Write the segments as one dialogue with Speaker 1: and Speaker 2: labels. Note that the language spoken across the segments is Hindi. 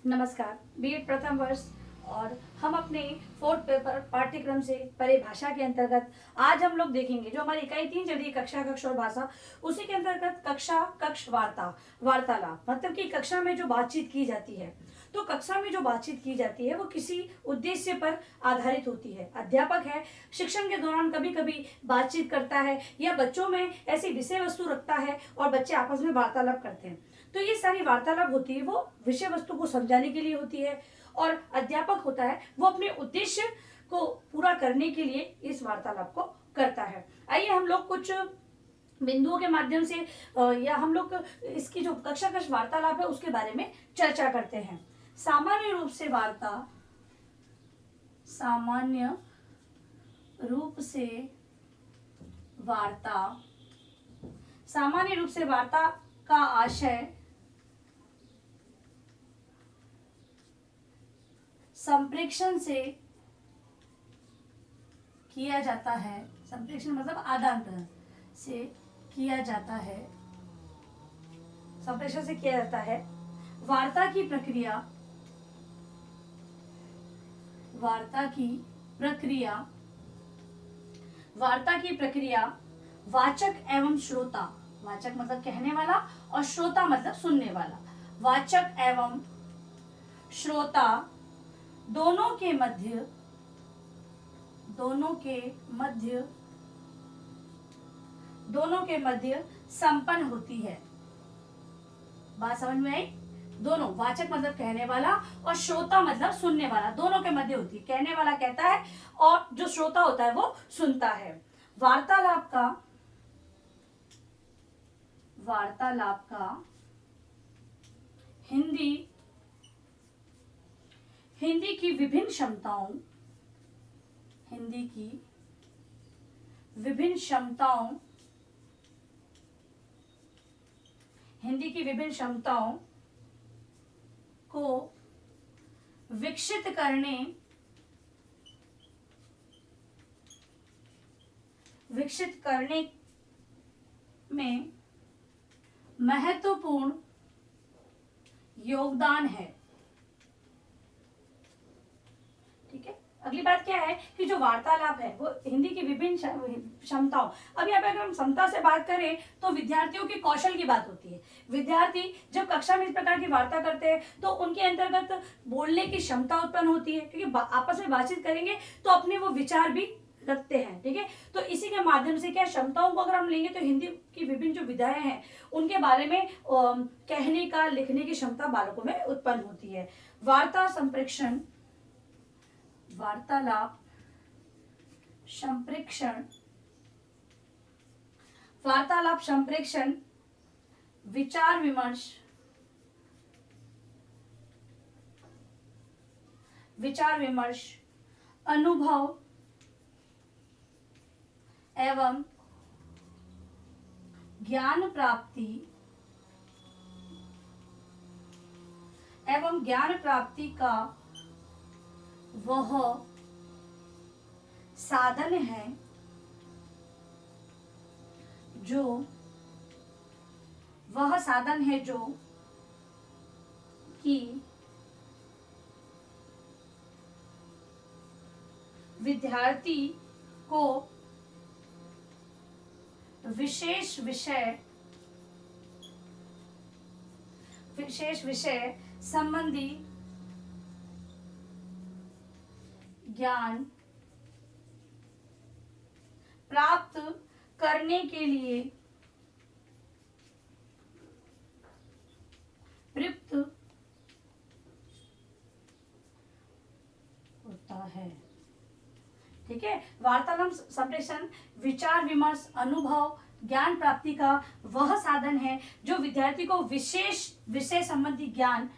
Speaker 1: नमस्कार। बीएड प्रथम वर्ष और हम अपने फोर्थ पेपर पाठ्यक्रम से परिभाषा के अंतर्गत आज हम लोग देखेंगे जो हमारी इकाई 3 चल रही है कक्षा कक्ष और भाषा, उसी के अंतर्गत कक्षा कक्ष वार्तालाप मतलब कि कक्षा में जो बातचीत की जाती है। तो कक्षा में जो बातचीत की जाती है वो किसी उद्देश्य पर आधारित होती है। अध्यापक है शिक्षण के दौरान कभी कभी बातचीत करता है या बच्चों में ऐसी विषय वस्तु रखता है और बच्चे आपस में वार्तालाप करते हैं। तो ये सारी वार्तालाप होती है वो विषय वस्तु को समझाने के लिए होती है और अध्यापक होता है वो अपने उद्देश्य को पूरा करने के लिए इस वार्तालाप को करता है। आइए हम लोग कुछ बिंदुओं के माध्यम से या हम लोग इसकी जो कक्षा कक्ष वार्तालाप है उसके बारे में चर्चा करते हैं। सामान्य रूप से वार्ता का आशय संप्रेषण से किया जाता है। संप्रेषण मतलब आदान प्रदान से किया जाता है। संप्रेषण से किया जाता है। वार्ता की प्रक्रिया वाचक एवं श्रोता, वाचक मतलब कहने वाला और श्रोता मतलब सुनने वाला, वाचक एवं श्रोता दोनों के मध्य संपन्न होती है। बात समझ में आई? दोनों, वाचक मतलब कहने वाला और श्रोता मतलब सुनने वाला, दोनों के मध्य होती है। कहने वाला कहता है और जो श्रोता होता है वो सुनता है। वार्तालाप का हिंदी की विभिन्न क्षमताओं को विकसित करने में महत्वपूर्ण योगदान है। ठीक है, अगली बात क्या है कि जो वार्तालाप है वो हिंदी की विभिन्न क्षमताओं, अब यहाँ पे अगर हम क्षमता से बात करें तो विद्यार्थियों के कौशल की बात होती है। विद्यार्थी जब कक्षा में इस प्रकार की वार्ता करते हैं तो उनके अंतर्गत बोलने की क्षमता उत्पन्न होती है, क्योंकि आपस में बातचीत करेंगे तो अपने वो विचार भी रखते हैं। ठीक है, तो इसी के माध्यम से क्या क्षमताओं को अगर हम लेंगे तो हिंदी की विभिन्न जो विधाएं हैं उनके बारे में कहने का लिखने की क्षमता बालकों में उत्पन्न होती है। वार्तालाप संप्रेषण विचार विमर्श अनुभव एवं ज्ञान प्राप्ति का वह साधन है जो कि विद्यार्थी को विशेष विषय संबंधी ज्ञान प्राप्त करने के लिए प्रयुक्त होता है। ठीक है, वार्तालाप संप्रेषण विचार विमर्श अनुभव ज्ञान प्राप्ति का वह साधन है जो विद्यार्थी को विशेष विषय संबंधी ज्ञान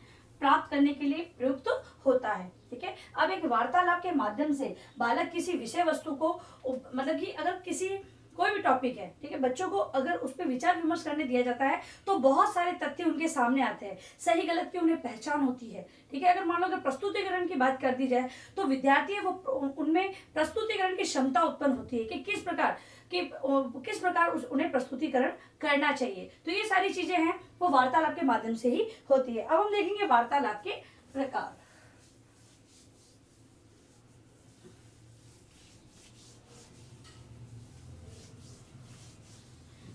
Speaker 1: प्राप्त करने के लिए प्रयुक्त होता है। ठीक है, अब एक वार्तालाप के माध्यम से बालक किसी विषय वस्तु को मतलब कि अगर किसी कोई भी टॉपिक है, ठीक है, बच्चों को अगर उस पर विचार विमर्श करने दिया जाता है तो बहुत सारे तथ्य उनके सामने आते हैं, सही गलत की उन्हें पहचान होती है। ठीक है, अगर मान लो अगर प्रस्तुतिकरण की बात कर दी जाए तो विद्यार्थी है वो उनमें प्रस्तुतिकरण की क्षमता उत्पन्न होती है कि किस प्रकार उन्हें प्रस्तुतिकरण करना चाहिए। तो ये सारी चीजें हैं वो वार्तालाप के माध्यम से ही होती है। अब हम देखेंगे वार्तालाप के प्रकार।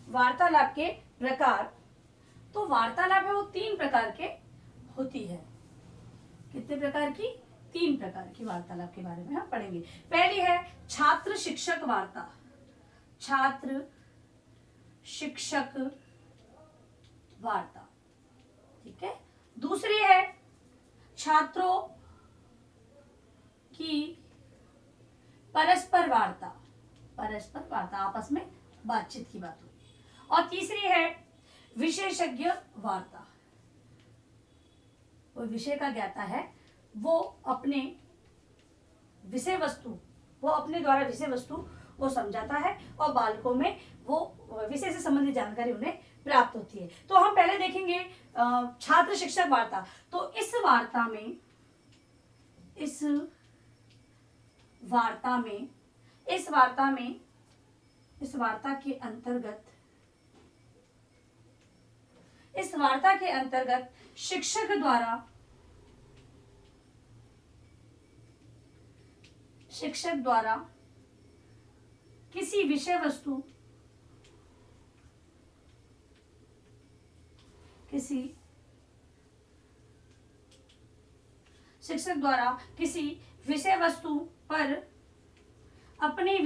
Speaker 1: वार्तालाप के प्रकार, तो वार्तालाप है वो 3 प्रकार के होती है। कितने प्रकार की? 3 प्रकार की वार्तालाप के बारे में हम पढ़ेंगे। पहली है छात्र शिक्षक वार्ता, छात्र शिक्षक वार्ता, ठीक है। दूसरी है छात्रों की परस्पर वार्ता, परस्पर वार्ता, आपस में बातचीत की बात होगी। और तीसरी है विशेषज्ञ वार्ता, वो विषय का ज्ञाता है, वो अपने विषय वस्तु, वो अपने द्वारा विषय वस्तु वो समझाता है और बालकों में वो विषय से संबंधित जानकारी उन्हें प्राप्त होती है। तो हम पहले देखेंगे छात्र शिक्षक वार्ता। तो इस वार्ता में इस वार्ता के अंतर्गत शिक्षक द्वारा किसी विषय वस्तु, पर अपने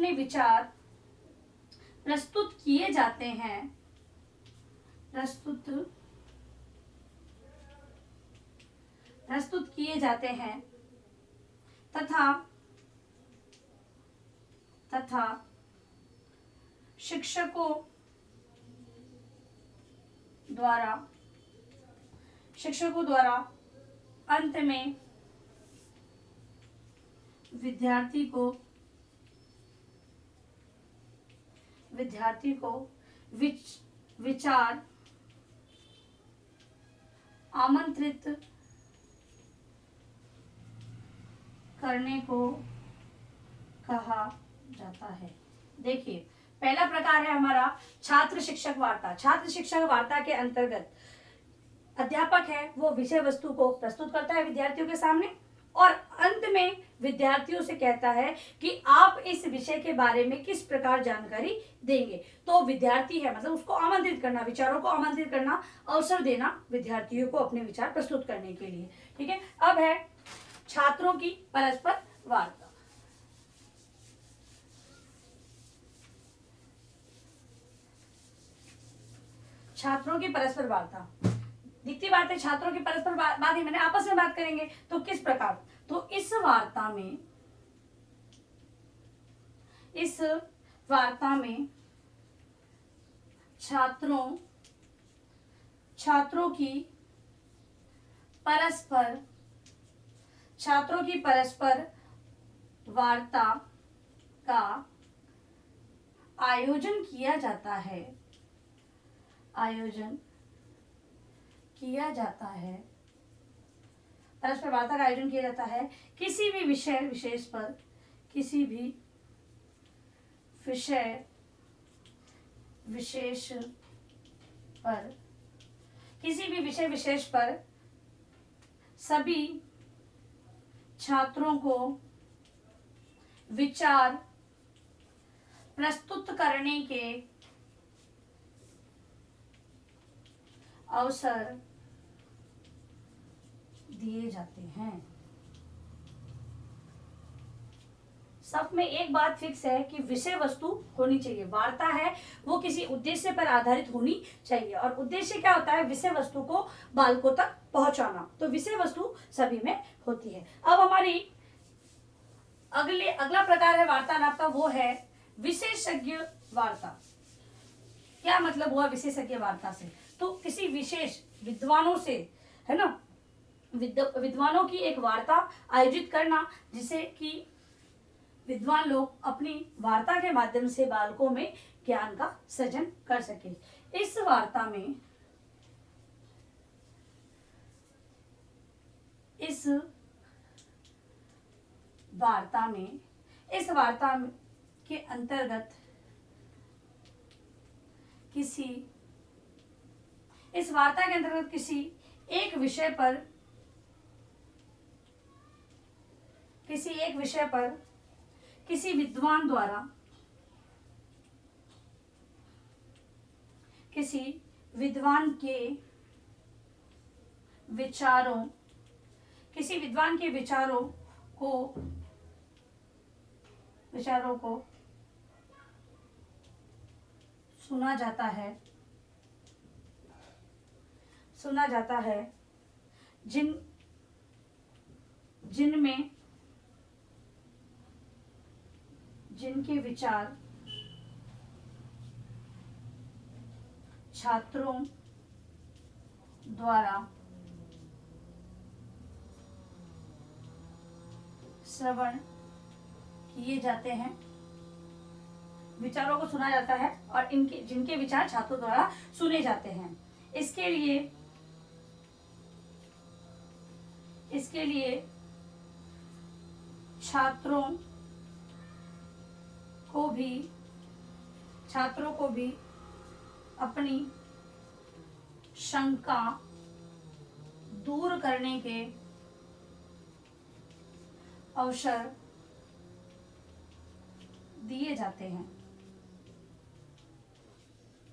Speaker 1: विचार प्रस्तुत किए जाते हैं तथा शिक्षकों द्वारा अंत में विद्यार्थी को विचार आमंत्रित करने को कहा जाता है। देखिए, पहला प्रकार है हमारा छात्र शिक्षक वार्ता। छात्र शिक्षक वार्ता के अंतर्गत अध्यापक है वो विषय वस्तु को प्रस्तुत करता है विद्यार्थियों के सामने और अंत में विद्यार्थियों से कहता है कि आप इस विषय के बारे में किस प्रकार जानकारी देंगे। तो विद्यार्थी है मतलब उसको आमंत्रित करना, विचारों को आमंत्रित करना, अवसर देना विद्यार्थियों को अपने विचार प्रस्तुत करने के लिए, ठीक है। अब है छात्रों की परस्पर वार्ता। छात्रों की परस्पर वार्ता, दिखती बात है, छात्रों की परस्पर बात ही मैंने आपस में बात करेंगे। तो किस प्रकार? तो इस वार्ता में छात्रों की परस्पर वार्ता का आयोजन किया जाता है। परस्पर वार्ता का आयोजन किया जाता है किसी भी विषय विशेष पर सभी छात्रों को विचार प्रस्तुत करने के अवसर दिए जाते हैं। सब में एक बात फिक्स है कि विषय वस्तु होनी चाहिए। वार्ता है वो किसी उद्देश्य पर आधारित होनी चाहिए और उद्देश्य क्या होता है? विषय वस्तु को बालकों तक पहुंचाना। तो विषय वस्तु सभी में होती है। अब हमारी अगला प्रकार है वार्तालाप का, वो है विशेषज्ञ वार्ता। क्या मतलब हुआ विशेषज्ञ वार्ता से? तो किसी विशेष विद्वानों से, है ना, विद्वानों की एक वार्ता आयोजित करना जिसे कि विद्वान लोग अपनी वार्ता के माध्यम से बालकों में ज्ञान का सृजन कर सके। इस वार्ता के अंतर्गत किसी इस वार्ता के अंतर्गत किसी एक विषय पर किसी विद्वान द्वारा किसी विद्वान के विचारों को सुना जाता है जिनके विचार छात्रों द्वारा श्रवण किए जाते हैं, विचारों को सुना जाता है और जिनके विचार छात्रों द्वारा सुने जाते हैं। इसके लिए छात्रों को भी अपनी शंका दूर करने के अवसर दिए जाते हैं।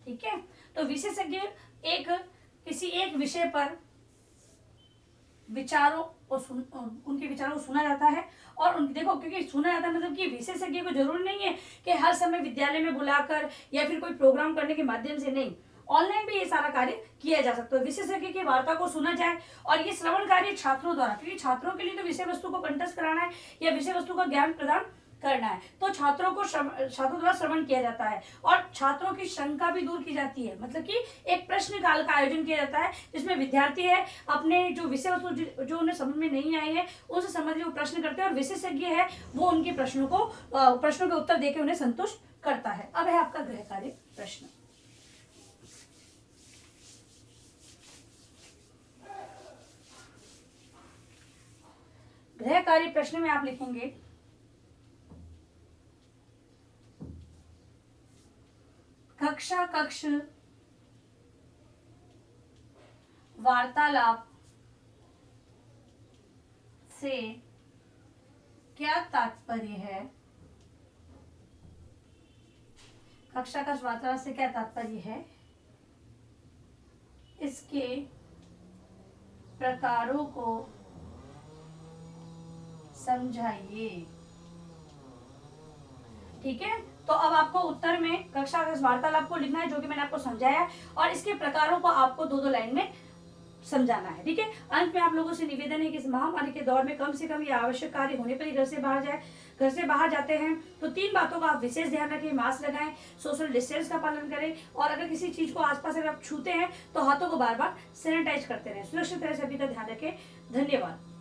Speaker 1: ठीक है, तो विशेषज्ञ किसी एक विषय पर उनके विचारों को सुना जाता है और देखो, क्योंकि सुना जाता है मतलब कि विशेषज्ञ को जरूरी नहीं है कि हर समय विद्यालय में बुलाकर या फिर कोई प्रोग्राम करने के माध्यम से, नहीं, ऑनलाइन भी ये सारा कार्य किया जा सकता है। विशेषज्ञ की वार्ता को सुना जाए और ये श्रवण कार्य छात्रों द्वारा, क्योंकि छात्रों के लिए तो विषय वस्तु को कंठस्थ कराना है या विषय वस्तु का ज्ञान प्रदान करना है, तो छात्रों द्वारा श्रवण किया जाता है और छात्रों की शंका भी दूर की जाती है। मतलब कि एक प्रश्न काल का आयोजन किया जाता है जिसमें विद्यार्थी है अपने जो विषय वस्तु जो उन्हें समझ में नहीं आई है उनसे संबंधित वो प्रश्न करते हैं और विशेषज्ञ है वो उनके प्रश्नों के उत्तर देकर उन्हें संतुष्ट करता है। अब है आपका गृह कार्य प्रश्न। गृह कार्य प्रश्न में आप लिखेंगे कक्षा कक्ष वार्तालाप से क्या तात्पर्य है? कक्षा कक्ष वार्तालाप से क्या तात्पर्य है? इसके प्रकारों को समझाइए। ठीक है, तो अब आपको उत्तर में कक्षा वार्तालाप को लिखना है जो कि मैंने आपको समझाया और इसके प्रकारों को आपको दो लाइन में समझाना है। ठीक है, अंत में आप लोगों से निवेदन है कि इस महामारी के दौर में कम से कम ये आवश्यक कार्य होने पर ही घर से बाहर जाते हैं तो 3 बातों का आप विशेष ध्यान रखें। मास्क लगाएं, सोशल डिस्टेंस का पालन करें और अगर किसी चीज को आसपास अगर आप छूते हैं तो हाथों को बार बार सैनिटाइज करते रहें। सुरक्षित तरह से सभी का ध्यान रखें। धन्यवाद।